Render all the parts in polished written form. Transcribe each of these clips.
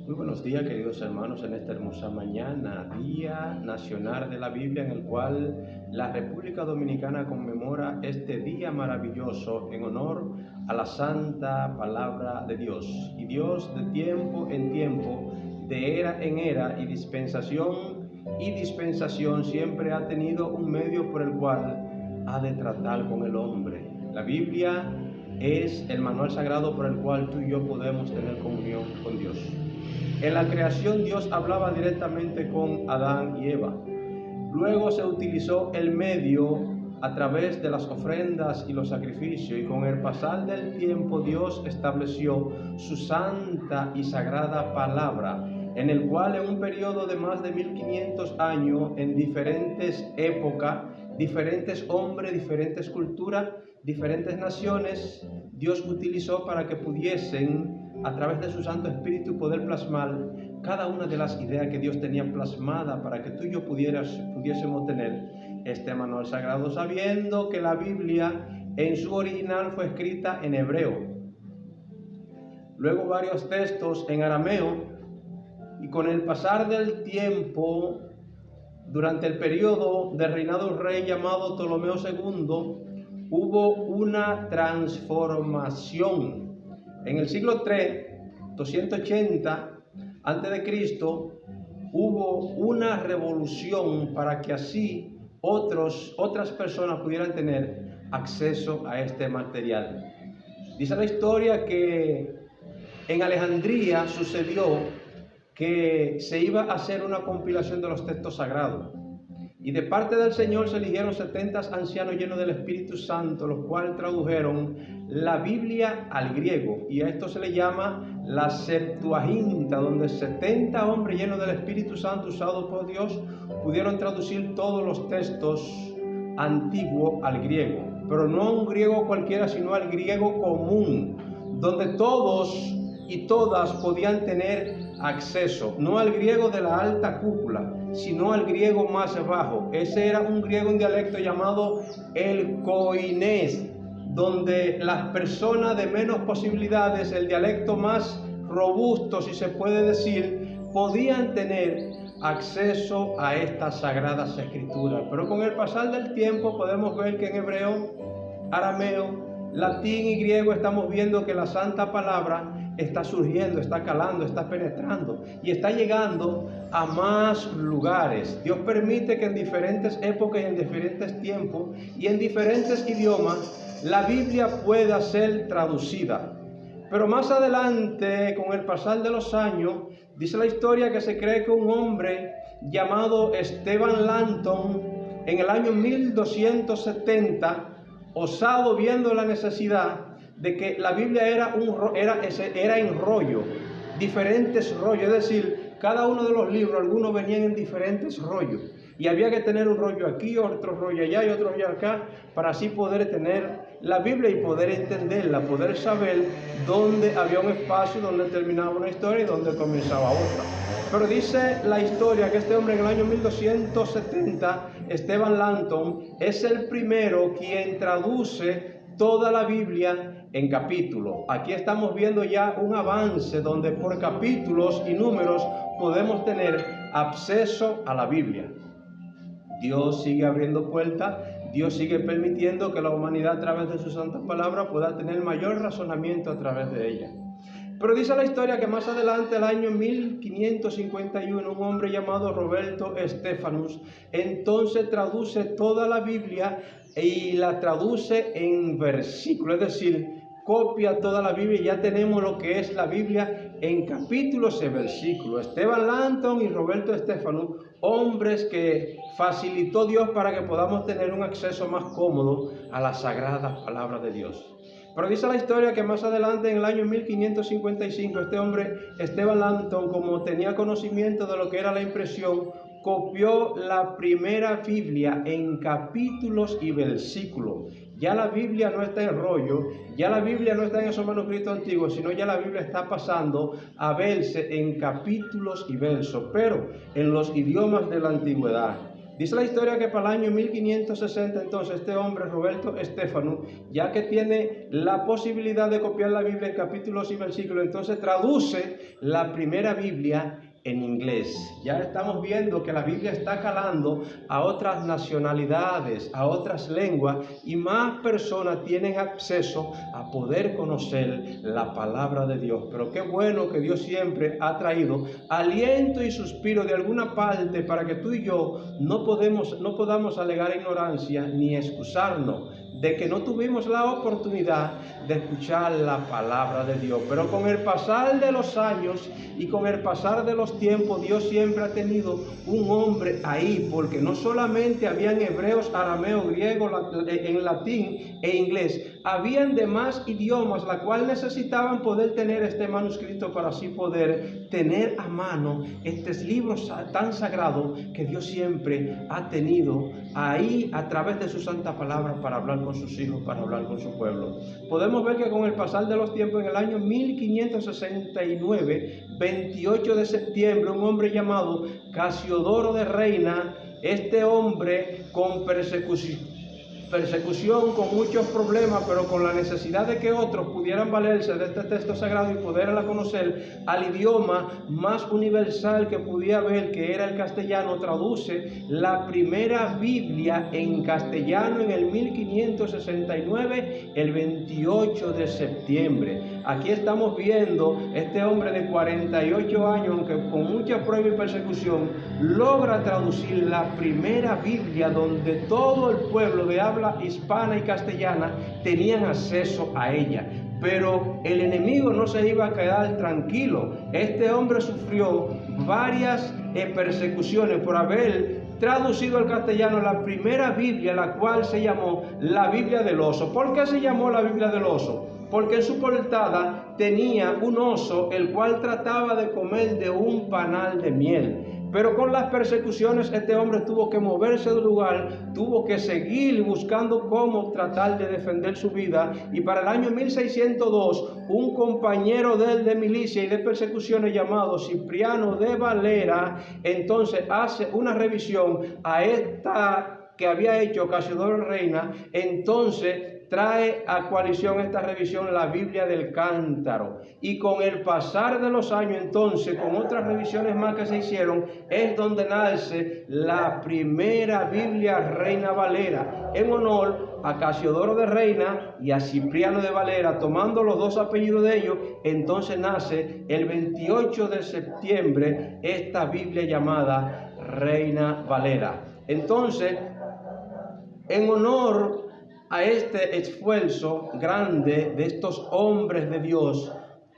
Muy buenos días, queridos hermanos, en esta hermosa mañana, Día Nacional de la Biblia, en el cual la República Dominicana conmemora este día maravilloso en honor a la santa palabra de Dios. Y Dios, de tiempo en tiempo, de era en era y dispensación siempre ha tenido un medio por el cual ha de tratar con el hombre. La Biblia es el manual sagrado por el cual tú y yo podemos tener comunión con Dios. En la creación Dios hablaba directamente con Adán y Eva. Luego se utilizó el medio a través de las ofrendas y los sacrificios, y con el pasar del tiempo Dios estableció su santa y sagrada palabra, en el cual en un periodo de más de 1500 años, en diferentes épocas, diferentes hombres, diferentes culturas, diferentes naciones, Dios utilizó para que pudiesen, a través de su Santo Espíritu, poder plasmar cada una de las ideas que Dios tenía plasmada para que tú y yo pudiésemos tener este manual sagrado, sabiendo que la Biblia en su original fue escrita en hebreo, luego varios textos en arameo, y con el pasar del tiempo, durante el periodo del reinado de un rey llamado Ptolomeo II, hubo una transformación. En el siglo III, 280 a.C., hubo una revolución para que así otras personas pudieran tener acceso a este material. Dice la historia que en Alejandría sucedió que se iba a hacer una compilación de los textos sagrados. Y de parte del Señor se eligieron 70 ancianos llenos del Espíritu Santo, los cuales tradujeron la Biblia al griego. Y a esto se le llama la Septuaginta, donde 70 hombres llenos del Espíritu Santo, usados por Dios, pudieron traducir todos los textos antiguos al griego. Pero no a un griego cualquiera, sino al griego común, donde todos y todas podían tener acceso, no al griego de la alta cúpula, sino al griego más bajo. Ese era un griego, un dialecto llamado el koinés, donde las personas de menos posibilidades, el dialecto más robusto, si se puede decir, podían tener acceso a estas sagradas escrituras. Pero con el pasar del tiempo podemos ver que en hebreo, arameo, latín y griego estamos viendo que la santa palabra está surgiendo, está calando, está penetrando y está llegando a más lugares. Dios permite que en diferentes épocas y en diferentes tiempos y en diferentes idiomas la Biblia pueda ser traducida. Pero más adelante, con el pasar de los años, dice la historia que se cree que un hombre llamado Esteban Langton, en el año 1270, osado viendo la necesidad de que la Biblia era en rollo, diferentes rollos, es decir, cada uno de los libros, algunos venían en diferentes rollos, y había que tener un rollo aquí, otro rollo allá y otro rollo acá, para así poder tener la Biblia y poder entenderla, poder saber dónde había un espacio, dónde terminaba una historia y dónde comenzaba otra. Pero dice la historia que este hombre en el año 1270, Esteban Langton, es el primero quien traduce toda la Biblia en capítulos. Aquí estamos viendo ya un avance donde por capítulos y números podemos tener acceso a la Biblia. Dios sigue abriendo puertas, Dios sigue permitiendo que la humanidad a través de su santa palabra pueda tener mayor razonamiento a través de ella. Pero dice la historia que más adelante, el año 1551, un hombre llamado Roberto Stephanus, entonces traduce toda la Biblia y la traduce en versículos, es decir, copia toda la Biblia y ya tenemos lo que es la Biblia en capítulos y versículos. Esteban Langton y Roberto Stephanus, hombres que facilitó Dios para que podamos tener un acceso más cómodo a las sagradas palabras de Dios. Pero dice la historia que más adelante, en el año 1555, este hombre, Esteban Langton, como tenía conocimiento de lo que era la impresión, copió la primera Biblia en capítulos y versículos. Ya la Biblia no está en rollo, ya la Biblia no está en esos manuscritos antiguos, sino ya la Biblia está pasando a verse en capítulos y versos, pero en los idiomas de la antigüedad. Dice la historia que para el año 1560 entonces este hombre, Roberto Stefano, ya que tiene la posibilidad de copiar la Biblia en capítulos y versículos, entonces traduce la primera Biblia en inglés. Ya estamos viendo que la Biblia está calando a otras nacionalidades, a otras lenguas, y más personas tienen acceso a poder conocer la palabra de Dios. Pero qué bueno que Dios siempre ha traído aliento y suspiro de alguna parte para que tú y yo no podamos alegar ignorancia ni excusarnos de que no tuvimos la oportunidad de escuchar la palabra de Dios. Pero con el pasar de los años y con el pasar de los tiempos, Dios siempre ha tenido un hombre ahí, porque no solamente habían hebreos, arameo, griego, en latín e inglés, habían demás idiomas, la cual necesitaban poder tener este manuscrito para así poder tener a mano estos libros tan sagrados que Dios siempre ha tenido ahí a través de su santa palabra para hablar con sus hijos, para hablar con su pueblo. Podemos ver que con el pasar de los tiempos, en el año 1569, 28 de septiembre, un hombre llamado Casiodoro de Reina, este hombre con persecución, con muchos problemas, pero con la necesidad de que otros pudieran valerse de este texto sagrado y poderla conocer al idioma más universal que podía haber, que era el castellano, traduce la primera Biblia en castellano en el 1569, el 28 de septiembre. Aquí estamos viendo este hombre de 48 años, aunque con mucha prueba y persecución, logra traducir la primera Biblia donde todo el pueblo de habla hispana y castellana tenían acceso a ella. Pero el enemigo no se iba a quedar tranquilo. Este hombre sufrió varias persecuciones por haber traducido al castellano la primera Biblia, la cual se llamó la Biblia del Oso. ¿Por qué se llamó la Biblia del Oso? Porque en su portada tenía un oso, el cual trataba de comer de un panal de miel. Pero con las persecuciones este hombre tuvo que moverse del lugar, tuvo que seguir buscando cómo tratar de defender su vida, y para el año 1602 un compañero de él de milicia y de persecuciones llamado Cipriano de Valera entonces hace una revisión a esta que había hecho Casiodoro Reina. Entonces trae a coalición esta revisión la Biblia del Cántaro, y con el pasar de los años entonces, con otras revisiones más que se hicieron, es donde nace la primera Biblia Reina Valera, en honor a Casiodoro de Reina y a Cipriano de Valera, tomando los dos apellidos de ellos. Entonces nace el 28 de septiembre esta Biblia llamada Reina Valera. Entonces, en honor a este esfuerzo grande de estos hombres de Dios,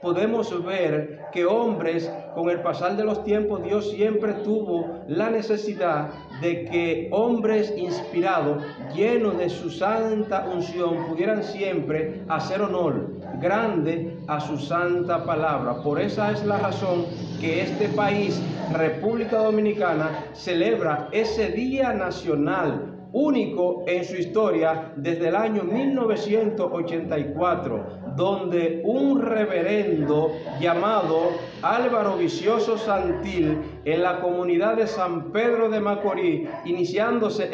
podemos ver que hombres, con el pasar de los tiempos, Dios siempre tuvo la necesidad de que hombres inspirados, llenos de su santa unción, pudieran siempre hacer honor grande a su santa palabra. Por esa es la razón que este país, República Dominicana, celebra ese día nacional único en su historia desde el año 1984, donde un reverendo llamado Álvaro Vicioso Santil, en la comunidad de San Pedro de Macorís, iniciándose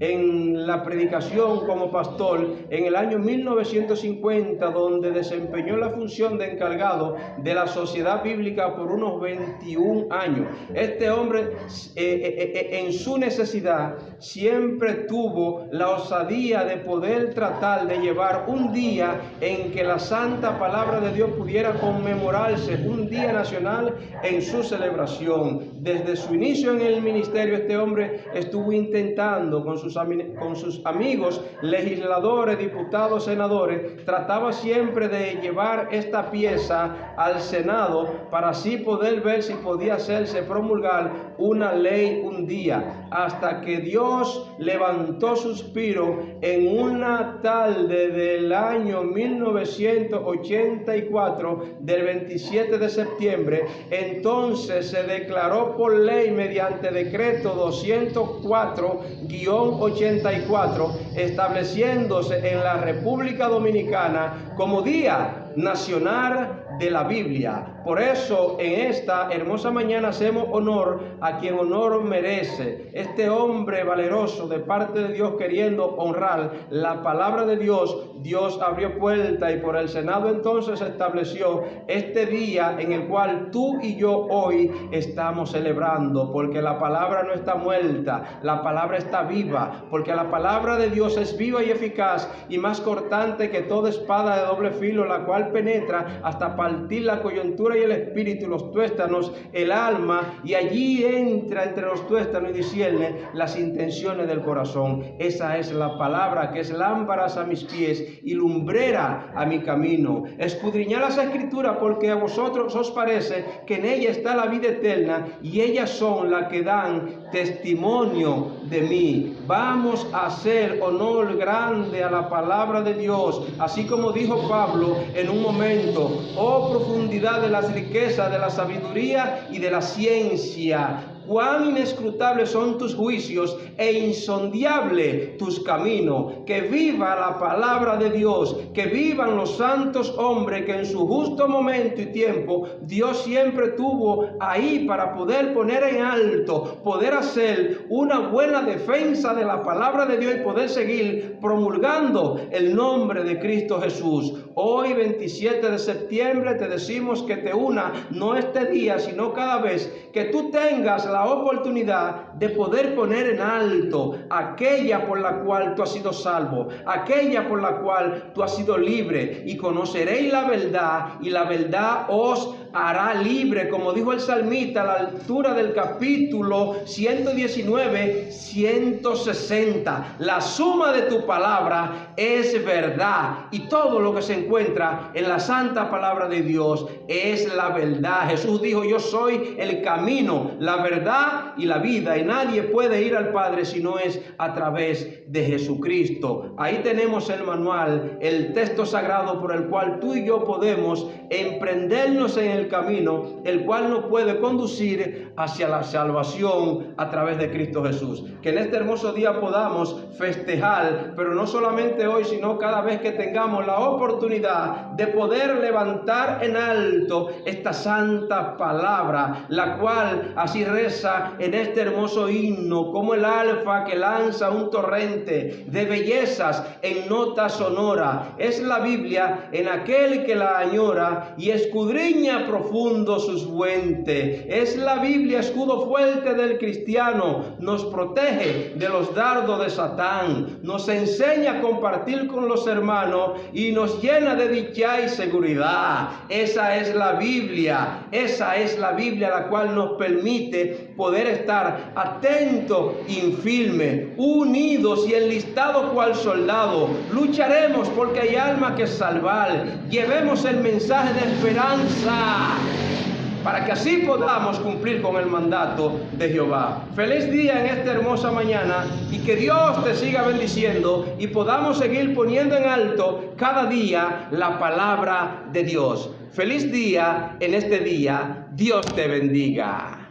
en la predicación como pastor en el año 1950, donde desempeñó la función de encargado de la Sociedad Bíblica por unos 21 años. Este hombre, en su necesidad, siempre tuvo la osadía de poder tratar de llevar un día en que la santa palabra de Dios pudiera conmemorarse, un día nacional en su celebración. Desde su inicio en el ministerio, este hombre estuvo intentando con sus amigos, legisladores, diputados, senadores, trataba siempre de llevar esta pieza al Senado para así poder ver si podía hacerse promulgar una ley un día, hasta que Dios levantó suspiro en una tarde del año 1984, del 27 de septiembre. Entonces se declaró por ley, mediante decreto 204-84, estableciéndose en la República Dominicana como Día nacional de la Biblia. Por eso en esta hermosa mañana hacemos honor a quien honor merece, este hombre valeroso de parte de Dios, queriendo honrar la palabra de Dios. Dios abrió puerta y por el Senado entonces estableció este día en el cual tú y yo hoy estamos celebrando, porque la palabra no está muerta, la palabra está viva, porque la palabra de Dios es viva y eficaz y más cortante que toda espada de doble filo, la cual penetra hasta partir la coyuntura y el espíritu y los tuéstanos, el alma, y allí entra entre los tuéstanos y discierne las intenciones del corazón. Esa es la palabra que es lámparas a mis pies y lumbrera a mi camino. Escudriñad las escrituras, porque a vosotros os parece que en ella está la vida eterna, y ellas son las que dan testimonio de mí. Vamos a hacer honor grande a la palabra de Dios, así como dijo Pablo en un momento: oh profundidad de las riquezas, de la sabiduría y de la ciencia, cuán inescrutables son tus juicios e insondiable tus caminos. Que viva la palabra de Dios, que vivan los santos hombres que en su justo momento y tiempo Dios siempre tuvo ahí para poder poner en alto, poder hacer una buena defensa de la palabra de Dios y poder seguir promulgando el nombre de Cristo Jesús. Hoy 27 de septiembre te decimos que te una, no este día, sino cada vez que tú tengas la oportunidad de poder poner en alto aquella por la cual tú has sido salvo, aquella por la cual tú has sido libre, y conoceréis la verdad, y la verdad os hará libre, como dijo el salmista a la altura del capítulo 119, 160. La suma de tu palabra es verdad, y todo lo que se encuentra en la santa palabra de Dios es la verdad. Jesús dijo: yo soy el camino, la verdad y la vida, y nadie puede ir al Padre si no es a través de Jesucristo. Ahí tenemos el manual, el texto sagrado por el cual tú y yo podemos emprendernos en el camino, el cual nos puede conducir hacia la salvación a través de Cristo Jesús. Que en este hermoso día podamos festejar, pero no solamente hoy, sino cada vez que tengamos la oportunidad de poder levantar en alto esta santa palabra, la cual así reza en este hermoso himno: como el alfa que lanza un torrente de bellezas en nota sonora, es la Biblia en aquel que la añora y escudriña profundo sus fuentes. Es la Biblia escudo fuerte del cristiano, nos protege de los dardos de Satán, nos enseña a compartir con los hermanos y nos llena de dicha y seguridad. Esa es la Biblia, esa es la Biblia la cual nos permite poder estar atentos y firmes, unidos y enlistados cual soldado. Lucharemos porque hay alma que salvar. Llevemos el mensaje de esperanza para que así podamos cumplir con el mandato de Jehová. Feliz día en esta hermosa mañana, y que Dios te siga bendiciendo y podamos seguir poniendo en alto cada día la palabra de Dios. Feliz día en este día. Dios te bendiga.